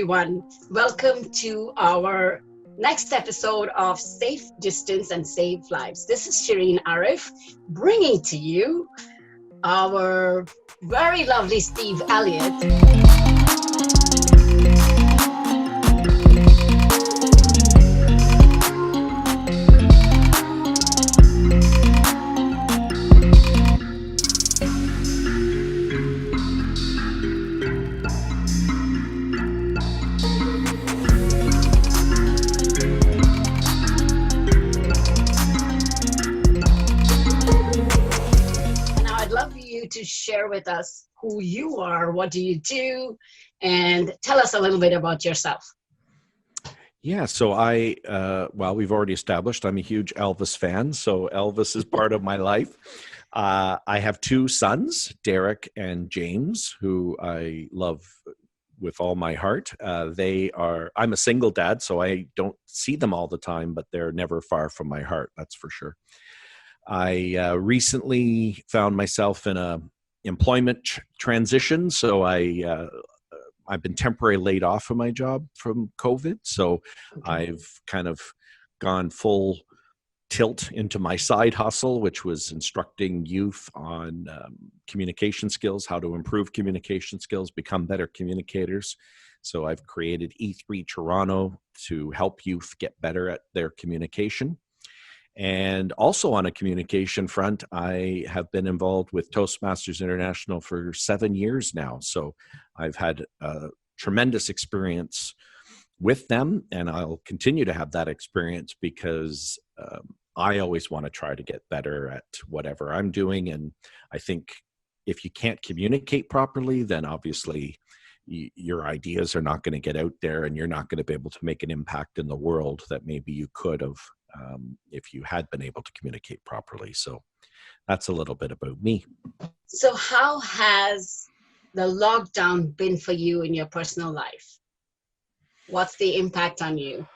everyone. Welcome to our next episode of Safe Distance and Save Lives. This is Shireen Arif bringing to you our very lovely Steve Elliot. To share with us who you are, what do you do, and tell us a little bit about yourself. Yeah, so well, we've already established I'm a huge Elvis fan, so Elvis is part of my life. I have two sons, Derek and James, who I love with all my heart. I'm a single dad, so I don't see them all the time, but they're never far from my heart, that's for sure. I recently found myself in a employment transition, so I've been temporarily laid off from my job from COVID. So I've kind of gone full tilt into my side hustle, which was instructing youth on communication skills, how to improve communication skills, become better communicators. So I've created E3 Toronto to help youth get better at their communication. And also on a communication front, I have been involved with Toastmasters International for 7 years now. So I've had a tremendous experience with them, and I'll continue to have that experience because I always want to try to get better at whatever I'm doing. And I think if you can't communicate properly, then obviously your ideas are not going to get out there, and you're not going to be able to make an impact in the world that maybe you could have if you had been able to communicate properly. So that's a little bit about me. So how has the lockdown been for you in your personal life? What's the impact on you?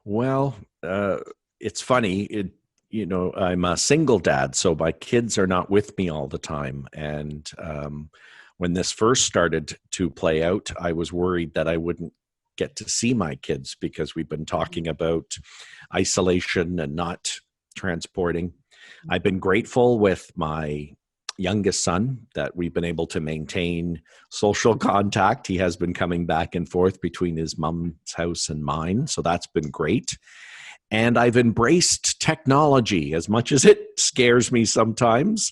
Well, it's funny. I'm a single dad, so my kids are not with me all the time. And when this first started to play out, I was worried that I wouldn't get to see my kids because we've been talking about isolation and not transporting. I've been grateful with my youngest son that we've been able to maintain social contact. He has been coming back and forth between his mom's house and mine, so that's been great. And I've embraced technology as much as it scares me sometimes.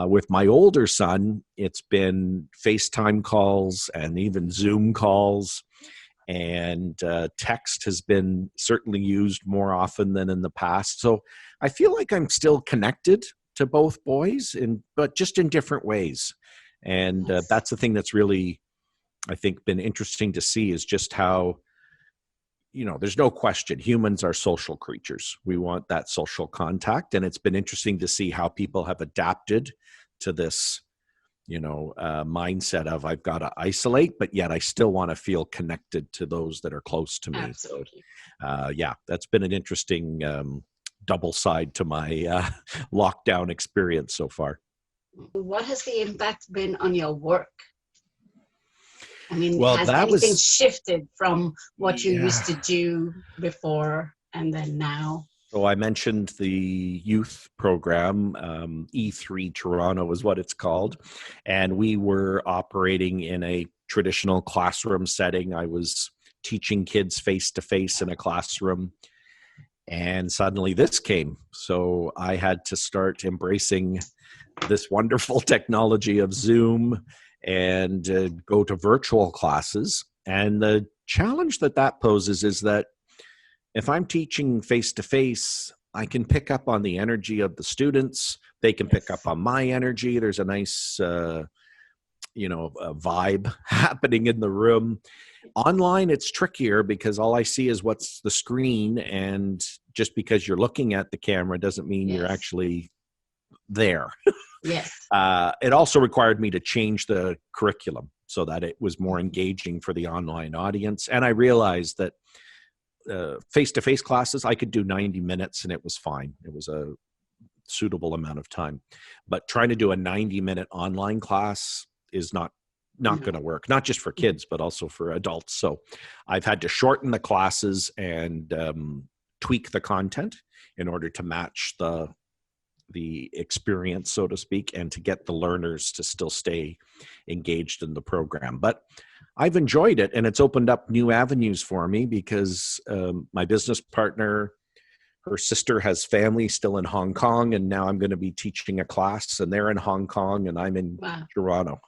With my older son, it's been FaceTime calls and even Zoom calls. And text has been certainly used more often than in the past. So I feel like I'm still connected to both boys, but just in different ways. And that's the thing that's really, I think, been interesting to see is just how, there's no question humans are social creatures. We want that social contact. And it's been interesting to see how people have adapted to this mindset of I've got to isolate, but yet I still want to feel connected to those that are close to me. Absolutely. So, that's been an interesting double side to my lockdown experience so far. What has the impact been on your work? I mean, well, has anything shifted from what you used to do before and then now? So I mentioned the youth program, E3 Toronto is what it's called. And we were operating in a traditional classroom setting. I was teaching kids face-to-face in a classroom. And suddenly this came. So I had to start embracing this wonderful technology of Zoom and go to virtual classes. And the challenge that poses is that if I'm teaching face-to-face, I can pick up on the energy of the students. They can pick up on my energy. There's a nice, a vibe happening in the room. Online, it's trickier because all I see is what's the screen. And just because you're looking at the camera doesn't mean you're actually there. Yes. It also required me to change the curriculum so that it was more engaging for the online audience. And I realized that face-to-face classes, I could do 90 minutes and it was fine. It was a suitable amount of time. But trying to do a 90-minute online class is not not going to work, not just for kids, but also for adults. So I've had to shorten the classes and tweak the content in order to match the experience, so to speak, and to get the learners to still stay engaged in the program. But I've enjoyed it, and it's opened up new avenues for me because my business partner, her sister has family still in Hong Kong, and now I'm going to be teaching a class, and they're in Hong Kong, and I'm in Toronto.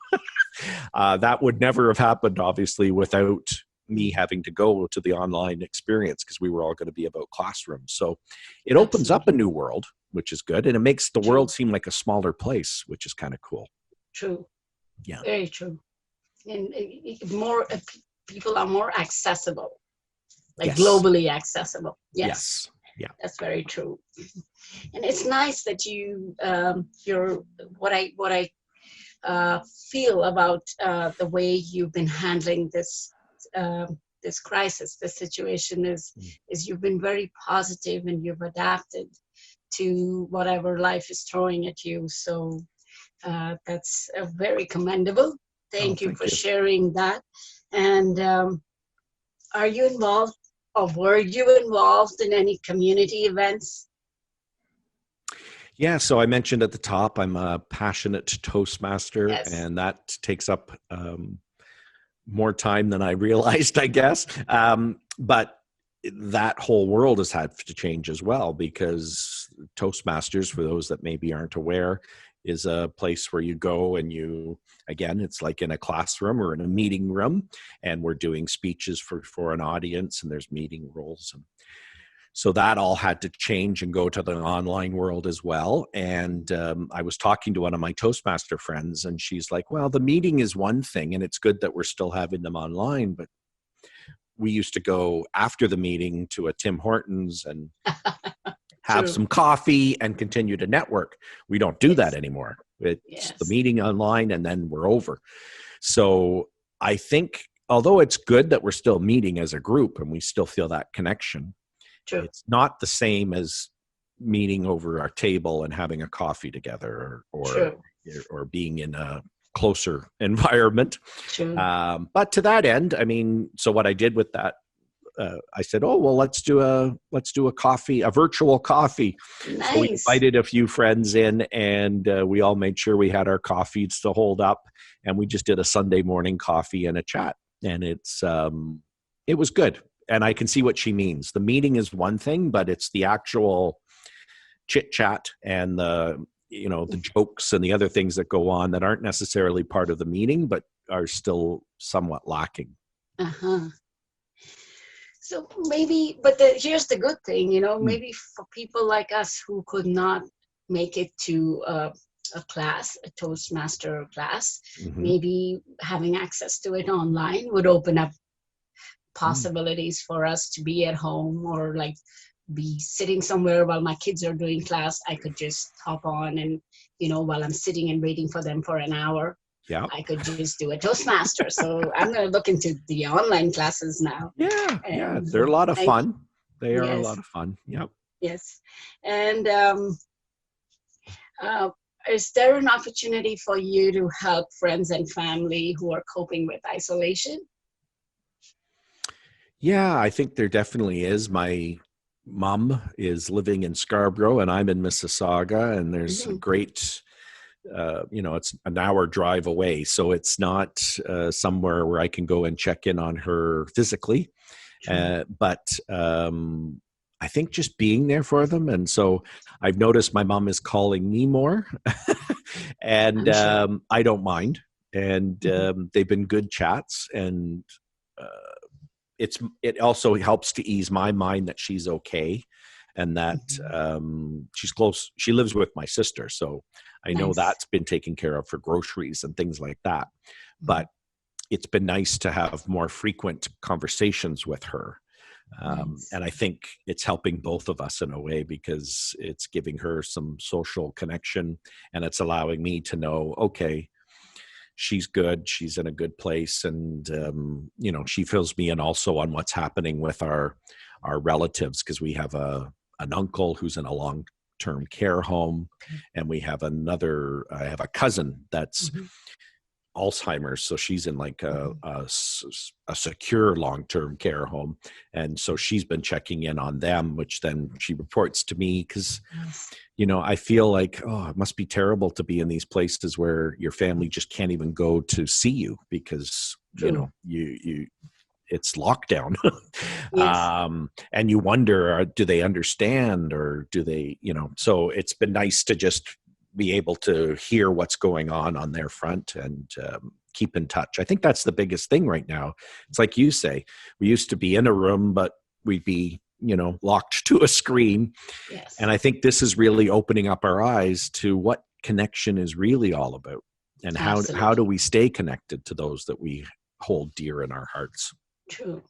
That would never have happened, obviously, without me having to go to the online experience, because we were all going to be about classrooms. So it opens up a new world, which is good, and it makes the world seem like a smaller place, which is kind of cool. True. Yeah. Very true. And more people are more accessible, like globally accessible. Yes. Yeah. That's very true. And it's nice that you're what I feel about the way you've been handling this crisis, this situation is you've been very positive and you've adapted to whatever life is throwing at you. So that's very commendable. Thank you for sharing that. And are you involved, or were you involved in any community events? Yeah, so I mentioned at the top, I'm a passionate Toastmaster, and that takes up more time than I realized, I guess. But that whole world has had to change as well, because Toastmasters, for those that maybe aren't aware, is a place where you go and again, it's like in a classroom or in a meeting room, and we're doing speeches for an audience, and there's meeting roles. And so that all had to change and go to the online world as well. And I was talking to one of my Toastmaster friends, and she's like, well, the meeting is one thing, and it's good that we're still having them online, but we used to go after the meeting to a Tim Hortons and have some coffee and continue to network. We don't do that anymore. It's the meeting online, and then we're over. So I think, although it's good that we're still meeting as a group and we still feel that connection, it's not the same as meeting over our table and having a coffee together, or being in a closer environment. But to that end, I mean, so what I did with that, I said, oh, well, let's do a coffee, a virtual coffee. Nice. So we invited a few friends in, and we all made sure we had our coffees to hold up, and we just did a Sunday morning coffee and a chat, and it was good. And I can see what she means. The meeting is one thing, but it's the actual chit chat and the jokes and the other things that go on that aren't necessarily part of the meeting, but are still somewhat lacking. So maybe, but here's the good thing, maybe for people like us who could not make it to a class, a Toastmaster class, maybe having access to it online would open up possibilities for us to be at home, or like be sitting somewhere while my kids are doing class. I could just hop on and, while I'm sitting and waiting for them for an hour, I could just do a Toastmaster. So I'm going to look into the online classes now. Yeah, they're a lot of fun. They are a lot of fun. Yep. Yes. And is there an opportunity for you to help friends and family who are coping with isolation? Yeah, I think there definitely is. My mom is living in Scarborough, and I'm in Mississauga, and there's a great, it's an hour drive away. So it's not somewhere where I can go and check in on her physically. But I think just being there for them. And so I've noticed my mom is calling me more, and I don't mind. And they've been good chats, and it also helps to ease my mind that she's okay, and that she's close. She lives with my sister, so I know that's been taken care of for groceries and things like that. But it's been nice to have more frequent conversations with her. And I think it's helping both of us in a way, because it's giving her some social connection, and it's allowing me to know, okay, she's good, she's in a good place, and she fills me in also on what's happening with our relatives, because we have an uncle who's in a long-term care home, and we have I have a cousin that's Alzheimer's, so she's in like a secure long-term care home, and so she's been checking in on them, which then she reports to me, because I feel like, oh, it must be terrible to be in these places where your family just can't even go to see you because True. you it's lockdown. Yes. And you wonder, do they understand, or do they, so it's been nice to just be able to hear what's going on their front, and keep in touch. I think that's the biggest thing right now. It's like you say, we used to be in a room, but we'd be, locked to a screen. Yes. And I think this is really opening up our eyes to what connection is really all about, and how do Absolutely. we stay connected to those that we hold dear in our hearts. True.